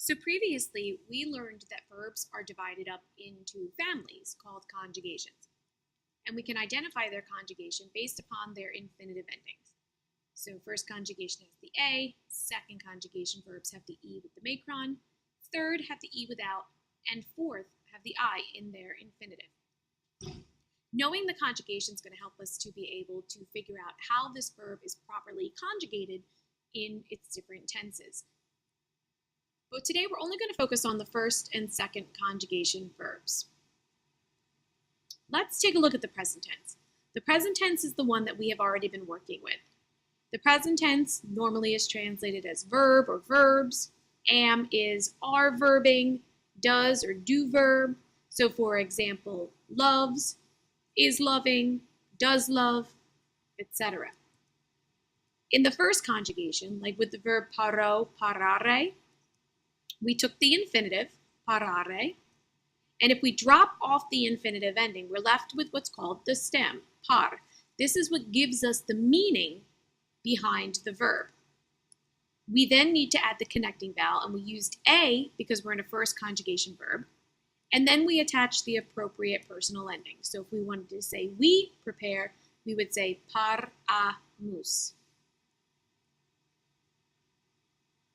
So previously, we learned that verbs are divided up into families called conjugations, and we can identify their conjugation based upon their infinitive endings. So first conjugation has the A, second conjugation verbs have the E with the macron, third have the E without, and fourth have the I in their infinitive. Knowing the conjugation is going to help us to be able to figure out how this verb is properly conjugated in its different tenses. But today we're only going to focus on the first and second conjugation verbs. Let's take a look at the present tense. The present tense is the one that we have already been working with. The present tense normally is translated as verb or verbs. Am is are verbing, does or do verb. So for example, loves, is loving, does love, etc. In the first conjugation, like with the verb paro, parare, we took the infinitive, parare, and if we drop off the infinitive ending, we're left with what's called the stem, par. This is what gives us the meaning behind the verb. We then need to add the connecting vowel, and we used a because we're in a first conjugation verb, and then we attach the appropriate personal ending. So if we wanted to say we prepare, we would say paramus.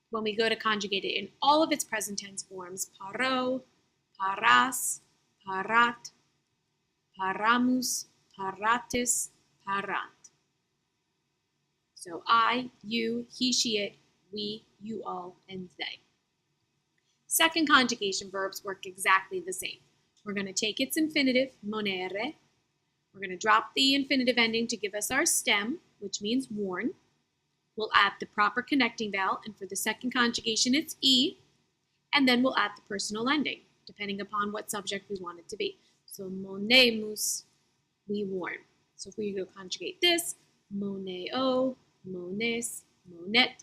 When we go to conjugate it in all of its present tense forms, paro, paras, parat, paramus, paratis, parant. So I, you, he, she, it, we, you all, and they. Second conjugation verbs work exactly the same. We're going to take its infinitive, monere. We're going to drop the infinitive ending to give us our stem, which means worn. We'll add the proper connecting vowel, and for the second conjugation, it's E, and then we'll add the personal ending, depending upon what subject we want it to be. So, monemus, we worn. So if we go conjugate this, moneo, mones, monet,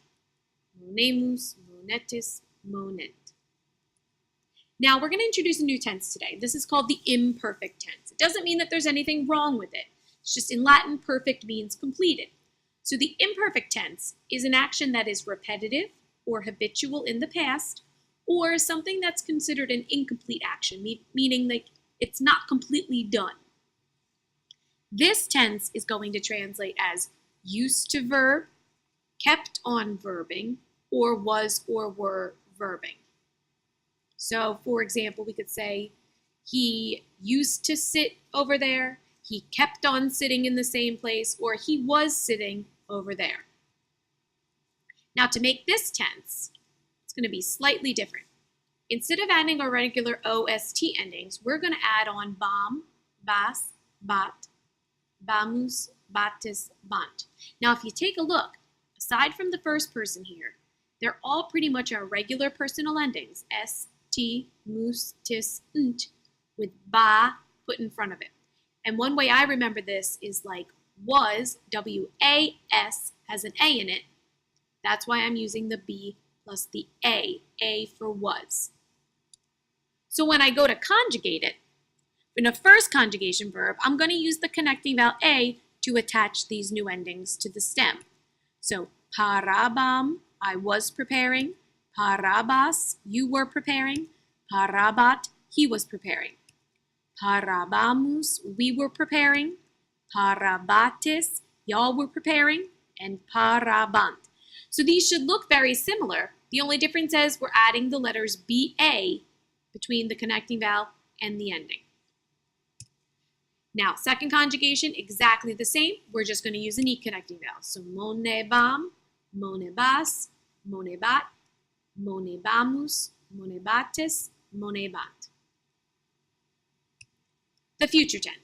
monemus, monetis, monent. Now we're going to introduce a new tense today. This is called the imperfect tense. It doesn't mean that there's anything wrong with it. It's just in Latin, perfect means completed. So the imperfect tense is an action that is repetitive or habitual in the past, or something that's considered an incomplete action, meaning like it's not completely done. This tense is going to translate as used to verb, kept on verbing, or was or were verbing. So for example, we could say he used to sit over there, he kept on sitting in the same place, or he was sitting over there. Now to make this tense, it's going to be slightly different. Instead of adding our regular OST endings, we're going to add on bam, bas, bat, bamus, batis, bant. Now if you take a look, aside from the first person here, they're all pretty much our regular personal endings, s, t, mus, tis, nt, with ba put in front of it. And one way I remember this is like was, W-A-S, has an A in it. That's why I'm using the B plus the A for was. So when I go to conjugate it, in a first conjugation verb, I'm going to use the connecting vowel A to attach these new endings to the stem. So parabam, I was preparing. Parabas, you were preparing. Parabat, he was preparing. Parabamus, we were preparing. Parabatis, y'all were preparing. And parabant. So these should look very similar. The only difference is we're adding the letters B-A between the connecting vowel and the ending. Now, second conjugation, exactly the same. We're just going to use an E connecting vowel. So monebam, monebas, monebat, monebamus, monebatis, monebant. The future tense.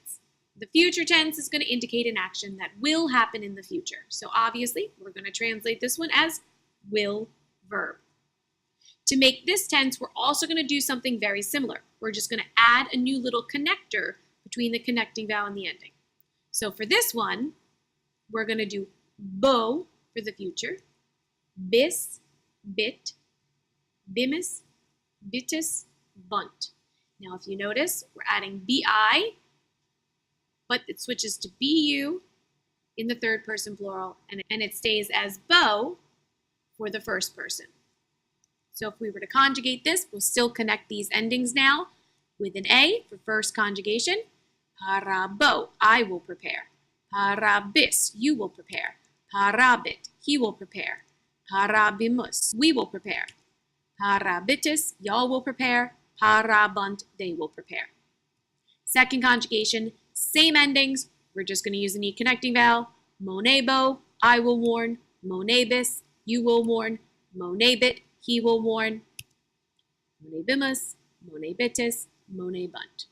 The future tense is going to indicate an action that will happen in the future. So obviously, we're going to translate this one as will verb. To make this tense, we're also going to do something very similar. We're just going to add a new little connector between the connecting vowel and the ending. So for this one, we're going to do bo for the future, bis, bit, bimis, bitis, bunt. Now if you notice, we're adding bi, but it switches to bu in the third person plural, and it stays as bo for the first person. So if we were to conjugate this, we'll still connect these endings now with an A for first conjugation. Parabo, I will prepare. Parabis, you will prepare. Parabit, he will prepare. Parabimus, we will prepare. Parabitis, y'all will prepare. Parabunt, they will prepare. Second conjugation, same endings. We're just going to use a neat connecting vowel. Monebo, I will warn. Monebis, you will warn. Monebit, he will warn. Monebimus, monebitis, monebunt.